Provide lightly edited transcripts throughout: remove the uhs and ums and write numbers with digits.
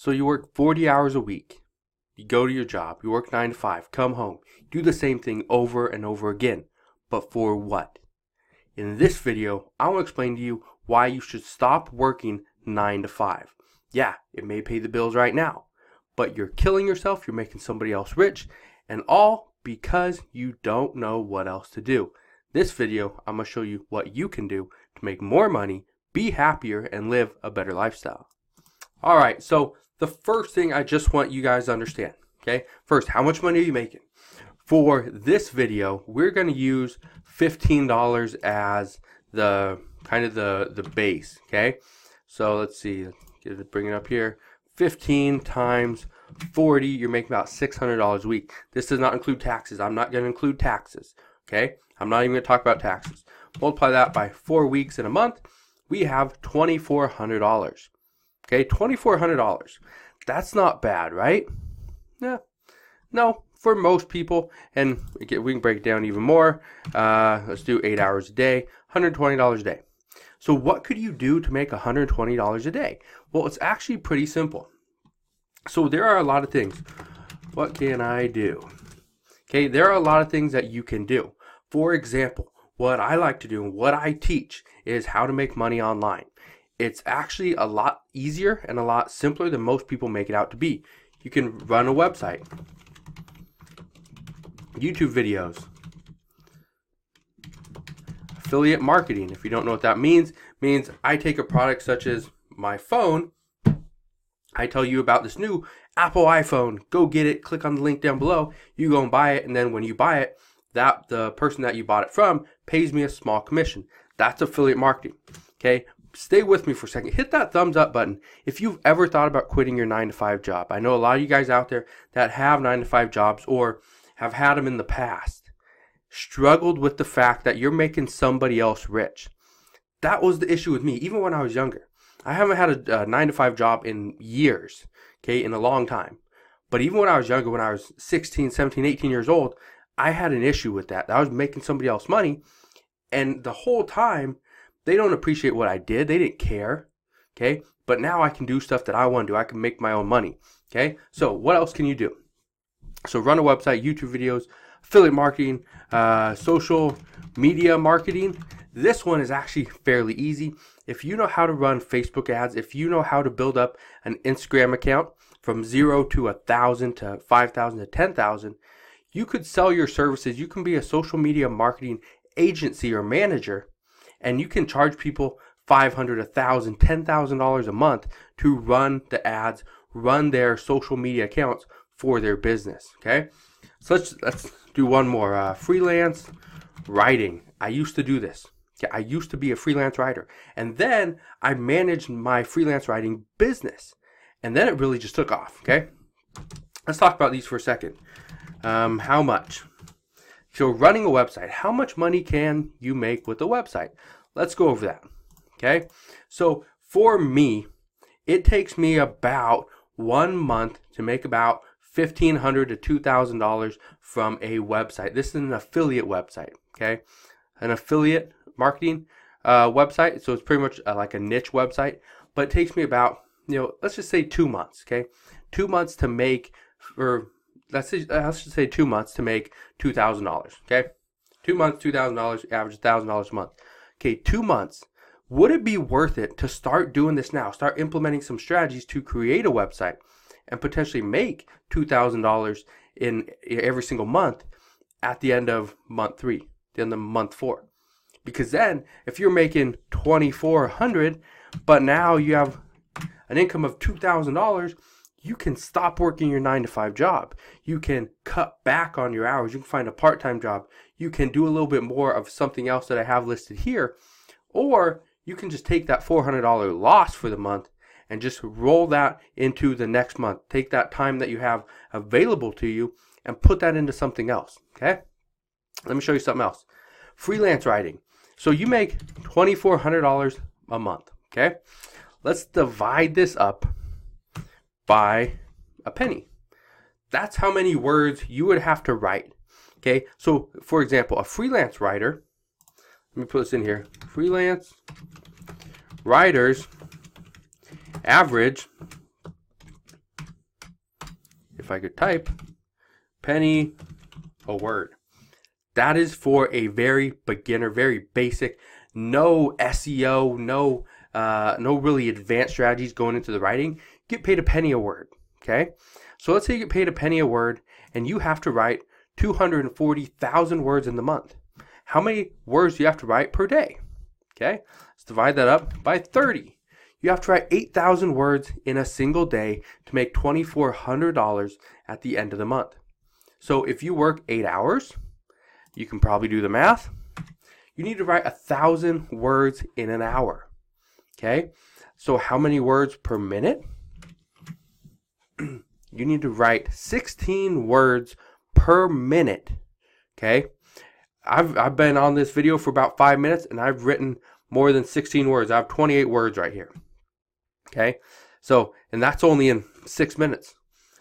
So you work 40 hours a week. You go to your job, you work 9 to 5, come home, do the same thing over and over again. But for what? In this video, I will explain to you why you should stop working 9 to 5. Yeah, it may pay the bills right now, but you're killing yourself, you're making somebody else rich, and all because you don't know what else to do. This video, I'm going to show you what you can do to make more money, be happier, and live a better lifestyle. Alright, so the first thing I just want you guys to understand, okay? First, how much money are you making? For this video, we're going to use $15 as the kind of the base, okay? So let's see, bring it up here. 15 times 40, you're making about $600 a week. This does not include taxes. I'm not going to include taxes, okay? I'm not even going to talk about taxes. Multiply that by 4 weeks in a month, we have $2,400. Okay, $2,400. That's not bad, right? Yeah. No, for most people, and we can break it down even more. Let's do 8 hours a day, $120 a day. So what could you do to make $120 a day? Well, it's actually pretty simple. So there are a lot of things. What can I do? Okay, there are a lot of things that you can do. For example, what I like to do and what I teach is how to make money online. It's actually a lot easier and a lot simpler than most people make it out to be. You can run a website, YouTube videos, affiliate marketing. If you don't know what that means I take a product such as my phone. I tell you about this new Apple iPhone. Go get it. Click on the link down below. You go and buy it, and then when you buy it, the person that you bought it from pays me a small commission. That's affiliate marketing. Okay? Stay with me for a second. Hit that thumbs up button if you've ever thought about quitting your 9 to 5 job. I know a lot of you guys out there that have 9 to 5 jobs or have had them in the past struggled with the fact that you're making somebody else rich. That was the issue with me even when I was younger. I haven't had a 9 to 5 job in years, okay, in a long time. But even when I was younger, when I was 16, 17, 18 years old, I had an issue with that. I was making somebody else money, and the whole time they don't appreciate what I did. They didn't care, okay? But now I can do stuff that I want to do. I can make my own money, okay? So what else can you do? So run a website, YouTube videos, affiliate marketing, social media marketing. This one is actually fairly easy. If you know how to run Facebook ads, if you know how to build up an Instagram account from 0 to 1,000 to 5,000 to 10,000, you could sell your services. You can be a social media marketing agency or manager, and you can charge people $500, $1,000, $10,000 a month to run the ads, run their social media accounts for their business. Okay, so let's do one more. Freelance writing. I used to do this. Okay, I used to be a freelance writer, and then I managed my freelance writing business, and then it really just took off. Okay, let's talk about these for a second. How much? So running a website, how much money can you make with a website? Let's go over that, okay? So for me, it takes me about 1 month to make about $1,500 to $2,000 from a website. This is an affiliate website, okay? An affiliate marketing website, so it's pretty much like a niche website, but it takes me about, let's just say 2 months, okay? 2 months to make, or let's just say 2 months to make $2,000, okay? 2 months, $2,000, average $1,000 a month. Okay, 2 months. Would it be worth it to start doing this now? Start implementing some strategies to create a website and potentially make $2,000 in every single month at the end of month 3, the end of month 4. Because then, if you're making $2,400, but now you have an income of $2,000, you can stop working your 9 to 5 job. You can cut back on your hours. You can find a part-time job. You can do a little bit more of something else that I have listed here. Or you can just take that $400 loss for the month and just roll that into the next month. Take that time that you have available to you and put that into something else, okay? Let me show you something else. Freelance writing. So you make $2,400 a month, okay? Let's divide this up by a penny. That's how many words you would have to write. Okay, so for example, a freelance writer, let me put this in here. Freelance writers average I could type penny a word. That is for a very beginner, very basic, no SEO, no really advanced strategies going into the writing. Get paid a penny a word, okay? So let's say you get paid a penny a word and you have to write 240,000 words in the month. How many words do you have to write per day? Okay, let's divide that up by 30. You have to write 8,000 words in a single day to make $2,400 at the end of the month. So if you work 8 hours, you can probably do the math. You need to write 1,000 words in an hour. Okay, so how many words per minute? You need to write 16 words per minute. Okay, I've been on this video for about 5 minutes and I've written more than 16 words. I have 28 words right here. Okay, so, and that's only in 6 minutes.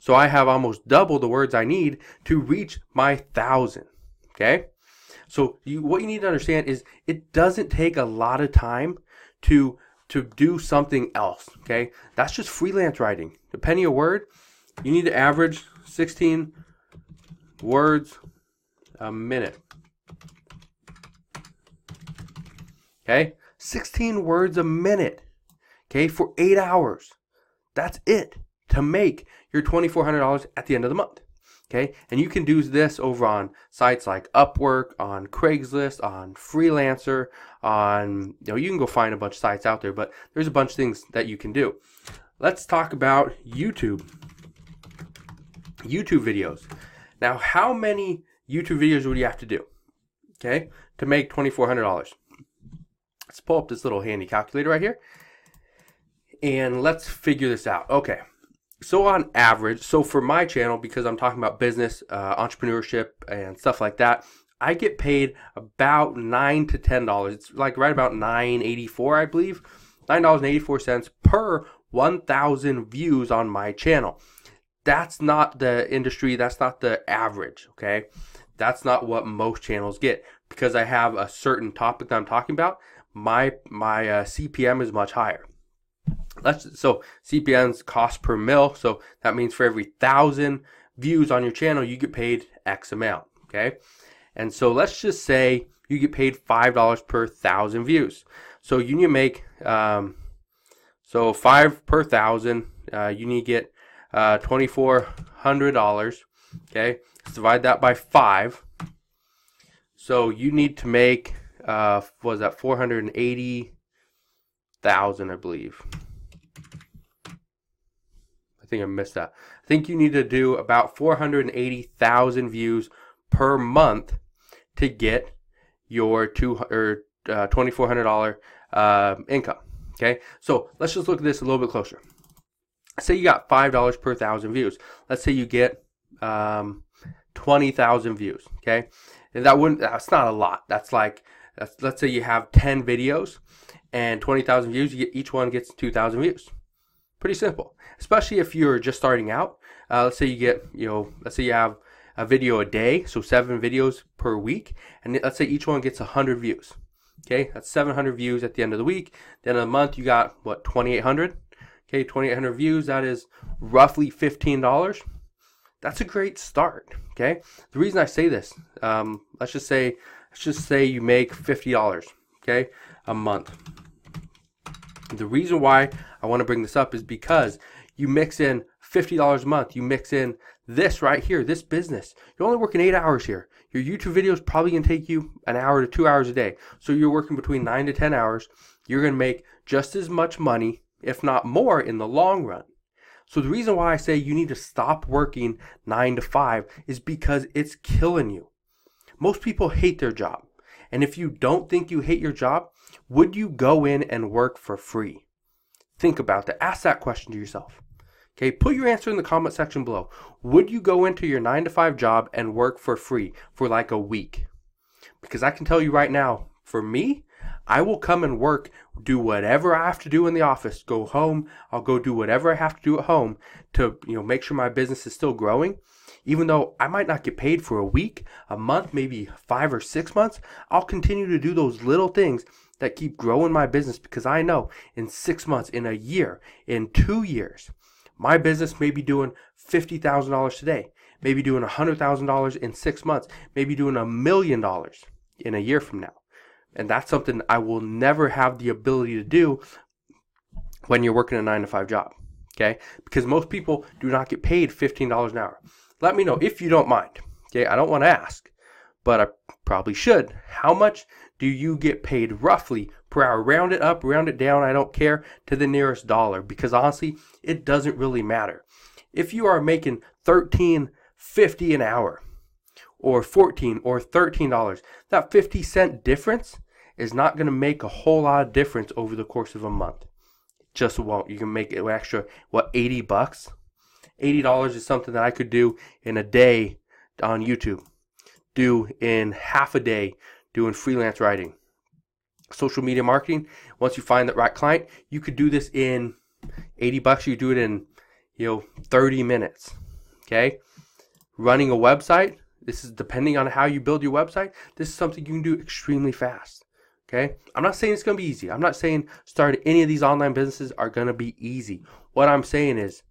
So I have almost double the words I need to reach my 1,000. Okay, so what you need to understand is it doesn't take a lot of time to do something else. Okay, that's just freelance writing. A penny a word, you need to average 16 words a minute. Okay, 16 words a minute. Okay, for 8 hours. That's it to make your $2,400 at the end of the month. Okay, and you can do this over on sites like Upwork, on Craigslist, on Freelancer, on, you can go find a bunch of sites out there, but there's a bunch of things that you can do. Let's talk about YouTube. YouTube videos. Now, how many YouTube videos would you have to do, okay, to make $2,400? Let's pull up this little handy calculator right here, and let's figure this out. Okay. So on average, so for my channel, because I'm talking about business, entrepreneurship, and stuff like that, I get paid about $9 to $10. It's like right about $9.84, I believe, $9.84 per 1,000 views on my channel. That's not the industry. That's not the average. Okay, that's not what most channels get because I have a certain topic that I'm talking about. My CPM is much higher. So CPM's cost per mil. So that means for every 1,000 views on your channel, you get paid X amount. Okay. And so let's just say you get paid $5 per 1,000 views. So you need to make, so 5 per 1,000, you need to get $2,400. Okay. Let's divide that by 5. So you need to make, what was that, 480,000, I believe. I think I missed that. I think you need to do about 480,000 views per month to get your $2,400 income. Okay, so let's just look at this a little bit closer. Say you got $5 per 1,000 views. Let's say you get 20,000 views. Okay, and that's not a lot. Let's say you have 10 videos and 20,000 views. Each one gets 2,000 views. Pretty simple, especially if you're just starting out. Let's say you get, let's say you have a video a day, so 7 videos per week, and let's say each one gets 100 views. Okay, that's 700 views at the end of the week. Then of the month, you got what, 2,800? Okay, 2,800 views. That is roughly $15. That's a great start. Okay, the reason I say this, let's just say you make $50. Okay, a month. The reason why I want to bring this up is because you mix in $50 a month. You mix in this right here, this business. You're only working 8 hours here. Your YouTube video is probably going to take you an hour to 2 hours a day. So you're working between 9 to 10 hours. You're going to make just as much money, if not more, in the long run. So the reason why I say you need to stop working 9 to 5 is because it's killing you. Most people hate their job. And if you don't think you hate your job, would you go in and work for free? Think about that. Ask that question to yourself. Okay, put your answer in the comment section below. Would you go into your 9 to 5 job and work for free for like a week? Because I can tell you right now, for me, I will come and work, do whatever I have to do in the office, go home, I'll go do whatever I have to do at home to, make sure my business is still growing. Even though I might not get paid for a week, a month, maybe 5 or 6 months, I'll continue to do those little things that keep growing my business because I know in 6 months, in a year, in 2 years, My business may be doing $50,000 today, maybe doing $100,000 in 6 months, maybe doing $1 million in a year from now. And that's something I will never have the ability to do when you're working a 9-to-5 job. Okay? Because most people do not get paid $15 an hour. Let me know if you don't mind. Okay? I don't want to ask, but I probably should. How much do you get paid roughly per hour? Round it up, round it down, I don't care, to the nearest dollar, because honestly, it doesn't really matter. If you are making $13.50 an hour, or $14 or $13, that 50-cent difference is not going to make a whole lot of difference over the course of a month. It just won't. You can make it extra, $80? $80 is something that I could do in a day on YouTube, do in half a day doing freelance writing. Social media marketing, once you find that right client, you could do this in $80. You do it in 30 minutes. Okay? Running a website, this is depending on how you build your website, this is something you can do extremely fast. Okay? I'm not saying it's going to be easy. I'm not saying starting any of these online businesses are going to be easy. What I'm saying is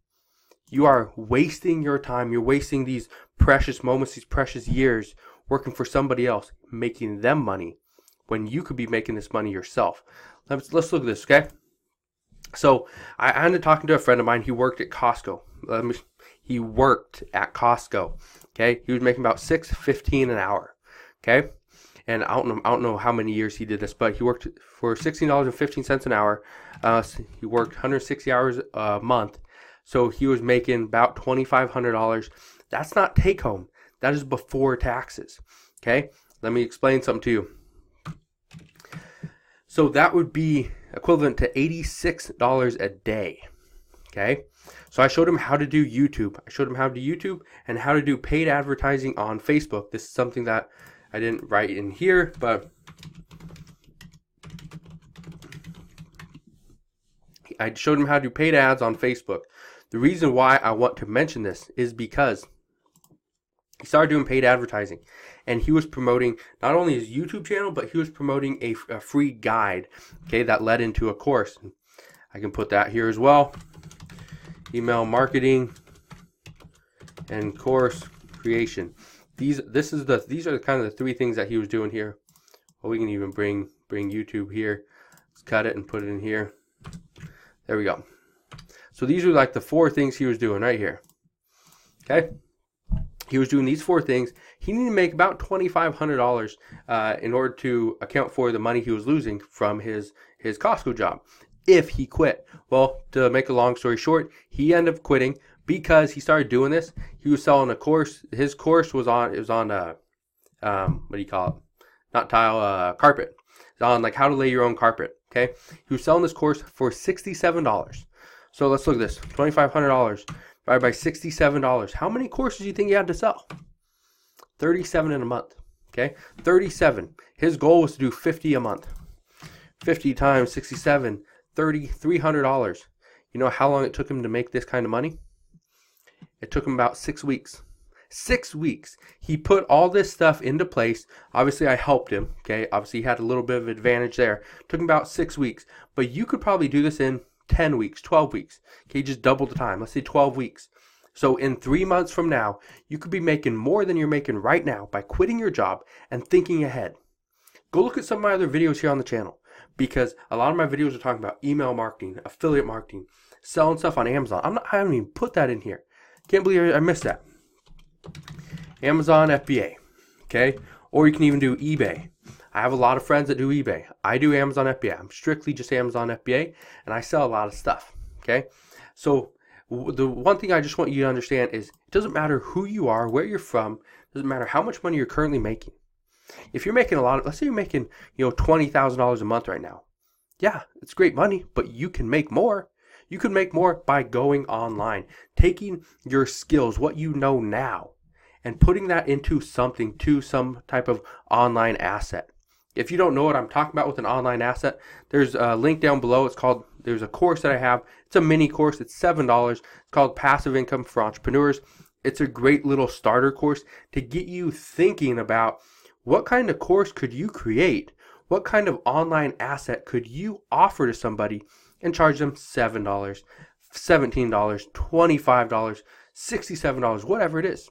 you are wasting your time. You're wasting these precious moments, these precious years working for somebody else, making them money, when you could be making this money yourself. Let's look at this, okay? So I ended up talking to a friend of mine. He worked at Costco. He worked at Costco. Okay, he was making about $6.15 an hour. Okay, and I don't know how many years he did this, but he worked for $16.15 an hour. He worked 160 hours a month, so he was making about $2,500. That's not take home. That is before taxes. Okay, let me explain something to you. So that would be equivalent to $86 a day. Okay, so I showed him how to do YouTube. I showed him how to do YouTube and how to do paid advertising on Facebook. This is something that I didn't write in here, but I showed him how to do paid ads on Facebook. The reason why I want to mention this is because he started doing paid advertising, and he was promoting not only his YouTube channel, but he was promoting a free guide, okay, that led into a course. I can put that here as well. Email marketing and course creation. These are kind of the three things that he was doing here. Well, we can even bring YouTube here. Let's cut it and put it in here. There we go. So these are like the 4 things he was doing right here. Okay. He was doing these 4 things. He needed to make about $2,500 in order to account for the money he was losing from his Costco job if he quit. Well, to make a long story short, he ended up quitting because he started doing this. He was selling a course. His course was on what do you call it? Not tile, carpet. It's on like how to lay your own carpet. Okay, he was selling this course for $67. So let's look at this: $2,500 divided by $67. How many courses do you think he had to sell? 37 in a month. Okay, 37. His goal was to do 50 a month. 50 times 67, $3,300. You know how long it took him to make this kind of money? It took him about 6 weeks. 6 weeks. He put all this stuff into place. Obviously, I helped him. Okay, obviously he had a little bit of advantage there. It took him about 6 weeks, but you could probably do this in 10 weeks, 12 weeks. Okay, just double the time. Let's say 12 weeks. So in 3 months from now, you could be making more than you're making right now by quitting your job and thinking ahead. Go look at some of my other videos here on the channel, because a lot of my videos are talking about email marketing, affiliate marketing, selling stuff on Amazon. I haven't even put that in here. Can't believe I missed that. Amazon FBA, okay? Or you can even do eBay. I have a lot of friends that do eBay. I do Amazon FBA. I'm strictly just Amazon FBA, and I sell a lot of stuff, okay? So the one thing I just want you to understand is it doesn't matter who you are, where you're from, it doesn't matter how much money you're currently making. If you're making a lot of, let's say you're making, $20,000 a month right now. Yeah, it's great money, but you can make more. You can make more by going online, taking your skills, what you know now, and putting that into something, to some type of online asset. If you don't know what I'm talking about with an online asset, there's a link down below. There's a course that I have. It's a mini course. It's $7. It's called Passive Income for Entrepreneurs. It's a great little starter course to get you thinking about what kind of course could you create? What kind of online asset could you offer to somebody and charge them $7, $17, $25, $67, whatever it is.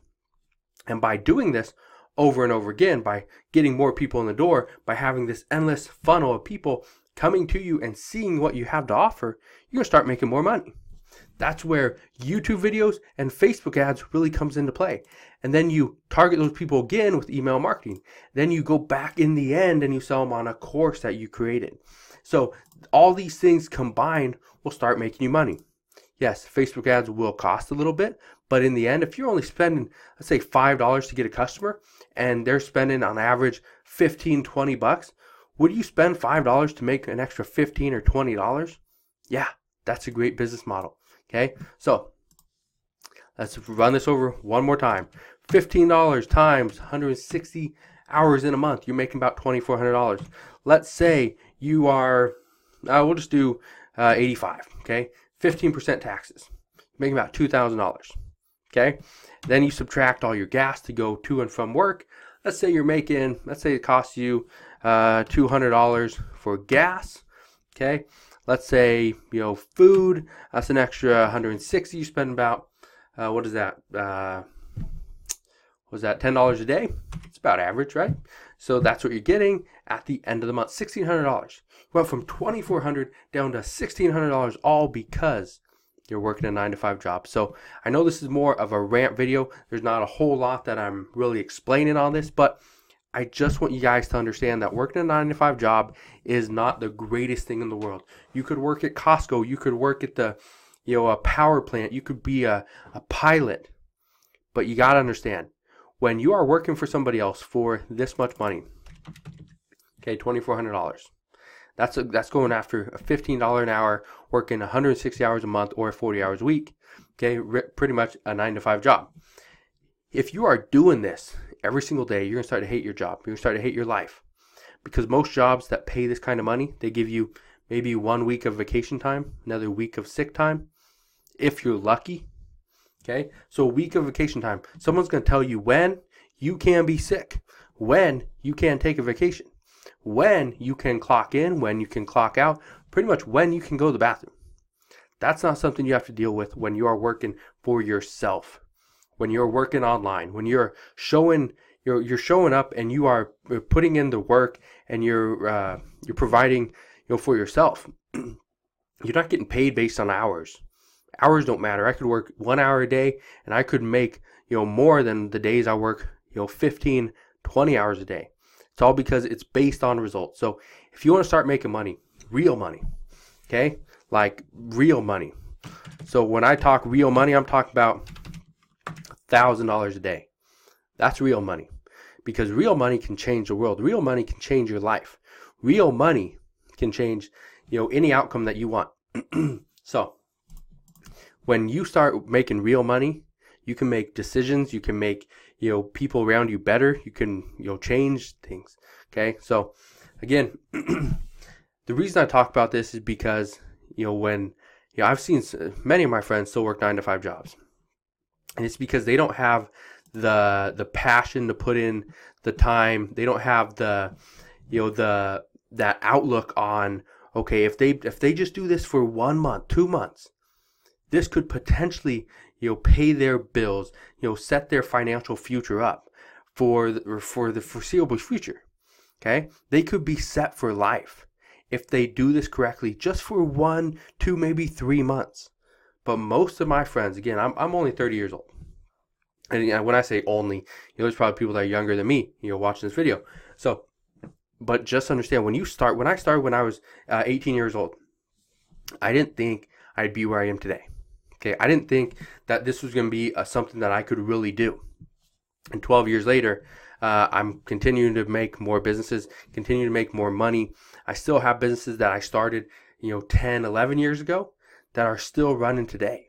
And by doing this over and over again, by getting more people in the door, by having this endless funnel of people coming to you and seeing what you have to offer, you're going to start making more money. That's where YouTube videos and Facebook ads really comes into play. And then you target those people again with email marketing. Then you go back in the end and you sell them on a course that you created. So all these things combined will start making you money. Yes, Facebook ads will cost a little bit, but in the end, if you're only spending, let's say $5 to get a customer and they're spending on average $15, $20, would you spend $5 to make an extra $15 or $20? Yeah, that's a great business model. Okay, so let's run this over one more time. $15 times 160 hours in a month, you're making about $2,400. Let's say you are, we'll just do 85, okay? 15% taxes, making about $2,000, okay? Then you subtract all your gas to go to and from work. Let's say you're making, let's say it costs you $200 for gas, okay? Let's say, food, that's an extra 160. You spend about, what is that? Was that $10 a day? It's about average, right? So that's what you're getting at the end of the month, $1,600. Went from $2,400 down to $1,600, all because you're working a 9-to-5 job. So I know this is more of a rant video. There's not a whole lot that I'm really explaining on this, but I just want you guys to understand that working a 9-to-5 job is not the greatest thing in the world. You could work at Costco. You could work at the, a power plant. You could be a pilot. But you got to understand, when you are working for somebody else for this much money, okay, $2,400, that's going after a $15 an hour, working 160 hours a month or 40 hours a week, okay, pretty much a 9-to-5 job. If you are doing this every single day, you're going to start to hate your job. You're going to start to hate your life. Because most jobs that pay this kind of money, they give you maybe 1 week of vacation time, another week of sick time, if you're lucky. Okay, so a week of vacation time. Someone's going to tell you when you can be sick, when you can take a vacation, when you can clock in, when you can clock out, pretty much when you can go to the bathroom. That's not something you have to deal with when you are working for yourself. When you're working online, when you're showing up and you are putting in the work and you're providing for yourself. You're not getting paid based on hours. Hours don't matter. I could work 1 hour a day and I could make more than the days I work 15, 20 hours a day. It's all because it's based on results. So if you want to start making money, real money, okay, like real money. So when I talk real money, I'm talking about $1,000 a day. That's real money, because real money can change the world. Real money can change your life. Real money can change, any outcome that you want. So when you start making real money, you can make decisions. You can make, people around you better. You can, change things. Okay. So again, the reason I talk about this is because, when, I've seen many of my friends still work 9-to-5 jobs. And it's because they don't have the passion to put in the time. They don't have that outlook on, okay, if they just do this for 1 month, 2 months, this could potentially, pay their bills, set their financial future up for the foreseeable future. Okay, they could be set for life if they do this correctly, just for 1, 2, maybe 3 months. But most of my friends, again, I'm only 30 years old. And when I say only, there's probably people that are younger than me, watching this video. So, but just understand, when I started when I was 18 years old, I didn't think I'd be where I am today. Okay, I didn't think that this was going to be something that I could really do. And 12 years later, I'm continuing to make more businesses, continue to make more money. I still have businesses that I started, 10, 11 years ago that are still running today.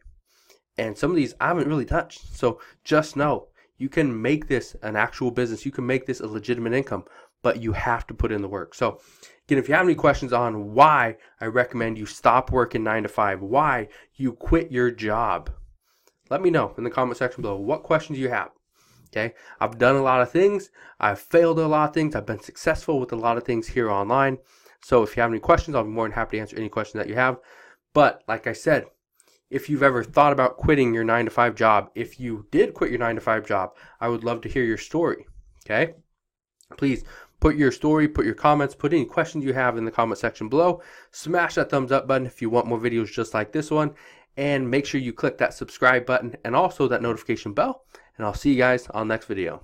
And some of these I haven't really touched. So just know, you can make this an actual business. You can make this a legitimate income, but you have to put in the work. So again, if you have any questions on why I recommend you stop working 9-to-5, why you quit your job, let me know in the comment section below. What questions you have? Okay, I've done a lot of things. I've failed at a lot of things. I've been successful with a lot of things here online. So if you have any questions, I'll be more than happy to answer any questions that you have. But like I said, if you've ever thought about quitting your 9-to-5 job. If you did quit your 9-to-5 job, I would love to hear your story. Okay? Please put your story, put your comments, put any questions you have in the comment section below. Smash that thumbs up button if you want more videos just like this one. And make sure you click that subscribe button and also that notification bell. And I'll see you guys on the next video.